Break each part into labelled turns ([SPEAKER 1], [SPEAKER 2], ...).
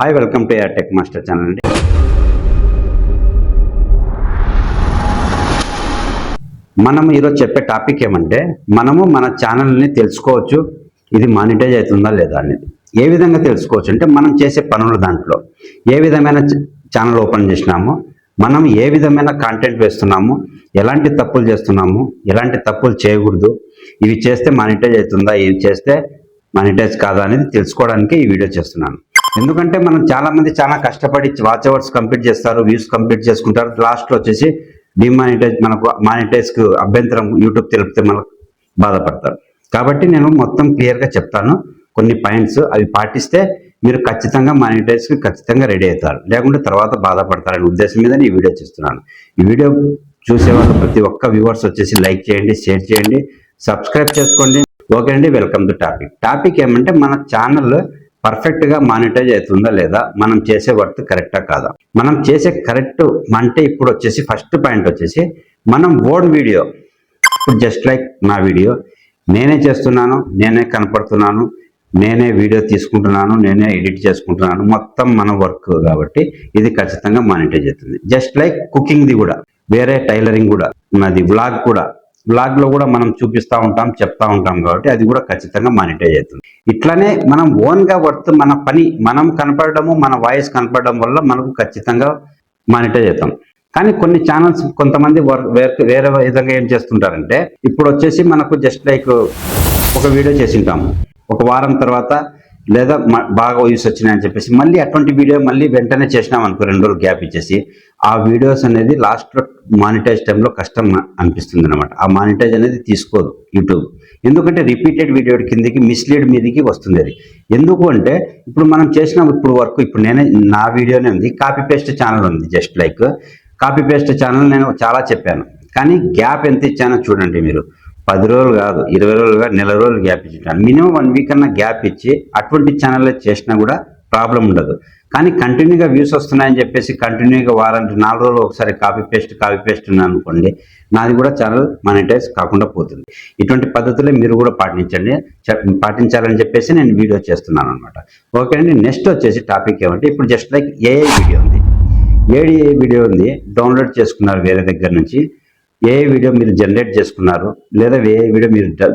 [SPEAKER 1] Hi, welcome to AR Tech Master channel అండి. మనం ఈరోజు చెప్పే టాపిక్ ఏమంటే, మనము మన ఛానల్ని తెలుసుకోవచ్చు ఇది మానిటైజ్ అవుతుందా లేదా అనేది. ఏ విధంగా తెలుసుకోవచ్చు అంటే, మనం చేసే పనుల దాంట్లో ఏ విధమైన ఛానల్ ఓపెన్ చేసినాము, మనం ఏ విధమైన కాంటెంట్ వేస్తున్నాము, ఎలాంటి తప్పులు చేస్తున్నాము, ఎలాంటి తప్పులు చేయకూడదు, ఇవి చేస్తే మానిటైజ్ అవుతుందా, ఇవి చేస్తే మానిటైజ్ కాదా అనేది తెలుసుకోవడానికి ఈ వీడియో చేస్తున్నాను. ఎందుకంటే మనం చాలామంది చాలా కష్టపడి వాచ్ అవర్స్ కంప్లీట్ చేస్తారు, వ్యూస్ కంప్లీట్ చేసుకుంటారు, లాస్ట్లో వచ్చేసి డిమానిటైజ్ మనకు మానిటైజ్కి అభ్యంతరం యూట్యూబ్ తెలిపితే మనకు బాధపడతారు. కాబట్టి నేను మొత్తం క్లియర్గా చెప్తాను కొన్ని పాయింట్స్, అవి పాటిస్తే మీరు ఖచ్చితంగా మానిటైజ్కి ఖచ్చితంగా రెడీ అవుతారు, లేకుంటే తర్వాత బాధపడతారనే ఉద్దేశం మీద ఈ వీడియో చేస్తున్నాను. ఈ వీడియో చూసేవాళ్ళు ప్రతి ఒక్క వ్యూవర్స్ వచ్చేసి లైక్ చేయండి, షేర్ చేయండి, సబ్స్క్రైబ్ చేసుకోండి. ఓకే అండి, వెల్కమ్ టు టాపిక్ ఏమంటే, మన ఛానల్ పర్ఫెక్ట్గా మానిటైజ్ అవుతుందా లేదా, మనం చేసే వర్క్ కరెక్టా కాదా. మనం చేసే కరెక్ట్ అంటే ఇప్పుడు వచ్చేసి ఫస్ట్ పాయింట్ వచ్చేసి, మనం ఓన్ వీడియో ఇప్పుడు జస్ట్ లైక్ నా వీడియో నేనే చేస్తున్నాను, నేనే కనపడుతున్నాను, నేనే వీడియో తీసుకుంటున్నాను, నేనే ఎడిట్ చేసుకుంటున్నాను, మొత్తం మన వర్క్ కాబట్టి ఇది ఖచ్చితంగా మానిటైజ్ అవుతుంది. జస్ట్ లైక్ కుకింగ్ది కూడా, వేరే టైలరింగ్ కూడా ఉన్నది, వ్లాగ్లో కూడా మనం చూపిస్తూ ఉంటాం, చెప్తా ఉంటాం కాబట్టి అది కూడా ఖచ్చితంగా మానిటైజ్ అవుతుంది. ఇట్లానే మనం ఓన్గా వర్క్ మన పని మనం కనపడము, మన వాయిస్ కనపడడం వల్ల మనకు ఖచ్చితంగా మానిటైజ్ అవుతాం. కానీ కొన్ని ఛానల్స్ కొంతమంది వేరే విధంగా ఏం చేస్తుంటారంటే, ఇప్పుడు వచ్చేసి మనకు జస్ట్ లైక్ ఒక వీడియో చేసింటాము, ఒక వారం తర్వాత లేదా బాగా వ్యూస్ వచ్చినాయని చెప్పేసి మళ్ళీ అటువంటి వీడియో మళ్ళీ వెంటనే చేసినాం అనుకో, 2 రోజులు గ్యాప్ ఇచ్చేసి ఆ వీడియోస్ అనేది లాస్ట్లో మానిటైజ్ టైంలో కష్టం అనిపిస్తుంది అనమాట. ఆ మానిటైజ్ అనేది తీసుకోదు యూట్యూబ్, ఎందుకంటే రిపీటెడ్ వీడియో కిందకి మిస్లీడ్ మీదకి వస్తుంది. అది ఎందుకు అంటే, ఇప్పుడు మనం చేసిన వర్క్ ఇప్పుడు నేనే నా వీడియోనే ఉంది, కాపీ పేస్ట్ ఛానల్ ఉంది. Just like copy paste channel నేను చాలా చెప్పాను, కానీ గ్యాప్ ఎంత ఇచ్చానో చూడండి మీరు. 10 రోజులు కాదు, 20 రోజులుగా, నెల రోజులు గ్యాప్ ఇచ్చింటాను. మినిమం 1 వీక్ అన్న గ్యాప్ ఇచ్చి అటువంటి ఛానల్లో చేసినా కూడా ప్రాబ్లం ఉండదు. కానీ కంటిన్యూగా వ్యూస్ వస్తున్నాయని చెప్పేసి కంటిన్యూగా వారానికి 4 రోజులు ఒకసారి కాపీ పేస్ట్ అనుకోండి, నాది కూడా ఛానల్ మానిటైజ్ కాకుండా పోతుంది. ఇటువంటి పద్ధతులే మీరు కూడా పాటించాలని చెప్పేసి నేను వీడియో చేస్తున్నాను అనమాట. ఓకే అండి, నెక్స్ట్ వచ్చేసి టాపిక్ ఏమంటే, ఇప్పుడు జస్ట్ లైక్ ఏఐ వీడియో ఉంది, డౌన్లోడ్ చేసుకున్నారు వేరే దగ్గర నుంచి. ఏ వీడియో మీరు జనరేట్ చేసుకున్నారు, లేదా ఏ వీడియో మీరు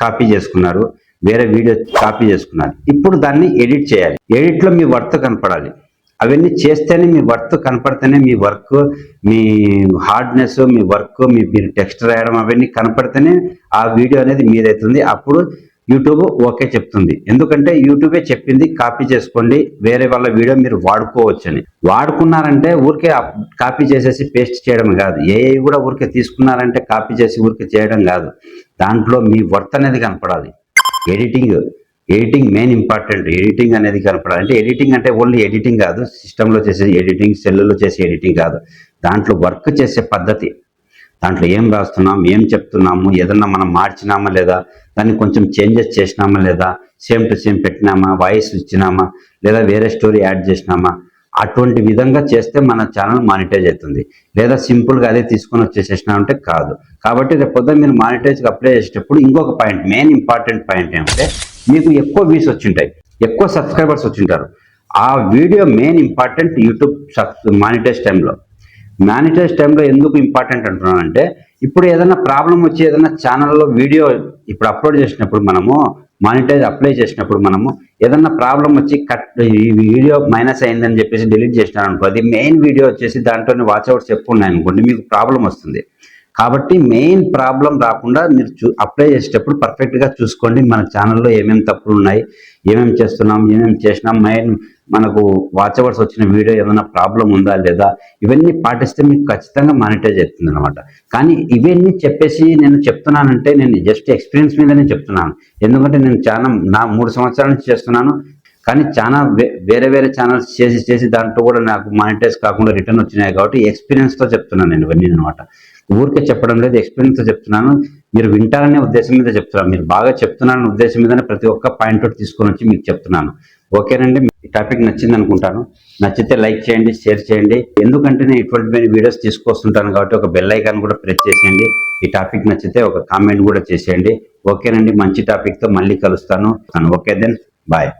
[SPEAKER 1] కాపీ చేసుకున్నారు, వేరే వీడియో కాపీ చేసుకున్నారు. ఇప్పుడు దాన్ని ఎడిట్ చేయాలి. ఎడిట్లో మీ వర్క్ కనపడాలి. అవన్నీ చేస్తేనే మీ వర్క్ కనపడితేనే మీ వర్క్, మీ హార్డ్నెస్, మీ వర్క్, మీరు టెక్స్ట్ రాయడం అవన్నీ కనపడితేనే ఆ వీడియో అనేది మీదవుతుంది. అప్పుడు యూట్యూబ్ ఓకే చెప్తుంది. ఎందుకంటే యూట్యూబే చెప్పింది కాపీ చేసుకోండి, వేరే వాళ్ళ వీడియో మీరు వాడుకోవచ్చని. వాడుకున్నారంటే ఊరికే కాపీ చేసేసి పేస్ట్ చేయడం కాదు, ఏఐ కూడా ఊరికే తీసుకున్నారంటే కాపీ చేసి ఊరికే చేయడం కాదు. దాంట్లో మీ వర్క్ అనేది కనపడాలి. Editing main important. ఎడిటింగ్ అనేది కనపడాలి. అంటే ఎడిటింగ్ అంటే ఓన్లీ ఎడిటింగ్ కాదు, సిస్టంలో చేసే ఎడిటింగ్, సెల్లులో చేసే ఎడిటింగ్ కాదు, దాంట్లో వర్క్ చేసే పద్ధతి, దాంట్లో ఏం రాస్తున్నాం, ఏం చెప్తున్నాము, ఏదన్నా మనం మార్చినామా లేదా, దాన్ని కొంచెం చేంజెస్ చేసినామా లేదా, సేమ్ టు సేమ్ పెట్టినామా, వాయిస్ ఇచ్చినామా, లేదా వేరే స్టోరీ యాడ్ చేసినామా, అటువంటి విధంగా చేస్తే మన ఛానల్ మానిటైజ్ అవుతుంది. లేదా సింపుల్గా అదే తీసుకొని వచ్చేసేసినామంటే కాదు. కాబట్టి రేపు పొద్దున్న మీరు మానిటైజ్కి అప్లై చేసేటప్పుడు ఇంకొక పాయింట్, మెయిన్ ఇంపార్టెంట్ పాయింట్ ఏమంటే, మీకు ఎక్కువ వ్యూస్ వచ్చింటాయి, ఎక్కువ సబ్స్క్రైబర్స్ వచ్చింటారు. ఆ video main important YouTube monetize టైంలో ఎందుకు ఇంపార్టెంట్ అంటున్నానంటే, ఇప్పుడు ఏదైనా ప్రాబ్లం వచ్చి ఏదైనా ఛానల్లో వీడియో ఇప్పుడు అప్లోడ్ చేసినప్పుడు, మనము మానిటైజ్ అప్లై చేసినప్పుడు మనము ఏదన్నా ప్రాబ్లం వచ్చి ఈ వీడియో మైనస్ అయిందని చెప్పేసి డిలీట్ చేసినాను అనుకో, అది మెయిన్ వీడియో వచ్చేసి దాంట్లోనే వాచ్ అవర్స్ ఎక్కువ ఉన్నాయనుకోండి, మీకు ప్రాబ్లం వస్తుంది. కాబట్టి మెయిన్ ప్రాబ్లం రాకుండా మీరు అప్లై చేసేటప్పుడు పర్ఫెక్ట్గా చూసుకోండి, మన ఛానల్లో ఏమేమి తప్పులు ఉన్నాయి, ఏమేమి చేస్తున్నాం, ఏమేమి చేసినాం, మెయిన్ మనకు వాచ్ అవర్స్ వచ్చిన వీడియో ఏమైనా ప్రాబ్లం ఉందా లేదా, ఇవన్నీ పాటిస్తే మీకు ఖచ్చితంగా మానిటైజ్ అవుతుంది అనమాట. కానీ ఇవన్నీ చెప్పేసి నేను చెప్తున్నానంటే, నేను జస్ట్ ఎక్స్పీరియన్స్ మీదనే చెప్తున్నాను. ఎందుకంటే నేను చాలా 3 సంవత్సరాల నుంచి చేస్తున్నాను, కానీ చాలా వేరే ఛానల్స్ చేసి దాంట్లో కూడా నాకు మానిటైజ్ కాకుండా రిటర్న్ వచ్చినాయి. కాబట్టి ఎక్స్పీరియన్స్తో చెప్తున్నాను నేను ఇవన్నీ అనమాట. ఊరికే చెప్పడం లేదు, ఎక్స్పీరియన్స్తో చెప్తున్నాను. మీరు వింటారనే ఉద్దేశం మీద చెప్తున్నాను, మీరు బాగా చెప్తున్నారనే ఉద్దేశం మీదనే ప్రతి ఒక్క పాయింట్ అవుట్ తీసుకొని వచ్చి మీకు చెప్తున్నాను. ఓకేనండి, ఈ టాపిక్ నచ్చింది అనుకుంటాను. నచ్చితే లైక్ చేయండి, షేర్ చేయండి. ఎందుకంటే నేను ఇటువంటి వీడియోస్ తీసుకొస్తుంటాను కాబట్టి ఒక బెల్ ఐకాన్ కూడా ప్రెస్ చేసేయండి. ఈ టాపిక్ నచ్చితే ఒక కామెంట్ కూడా చేసేయండి. ఓకేనండి, మంచి టాపిక్తో మళ్ళీ కలుస్తాను. Okay then, bye.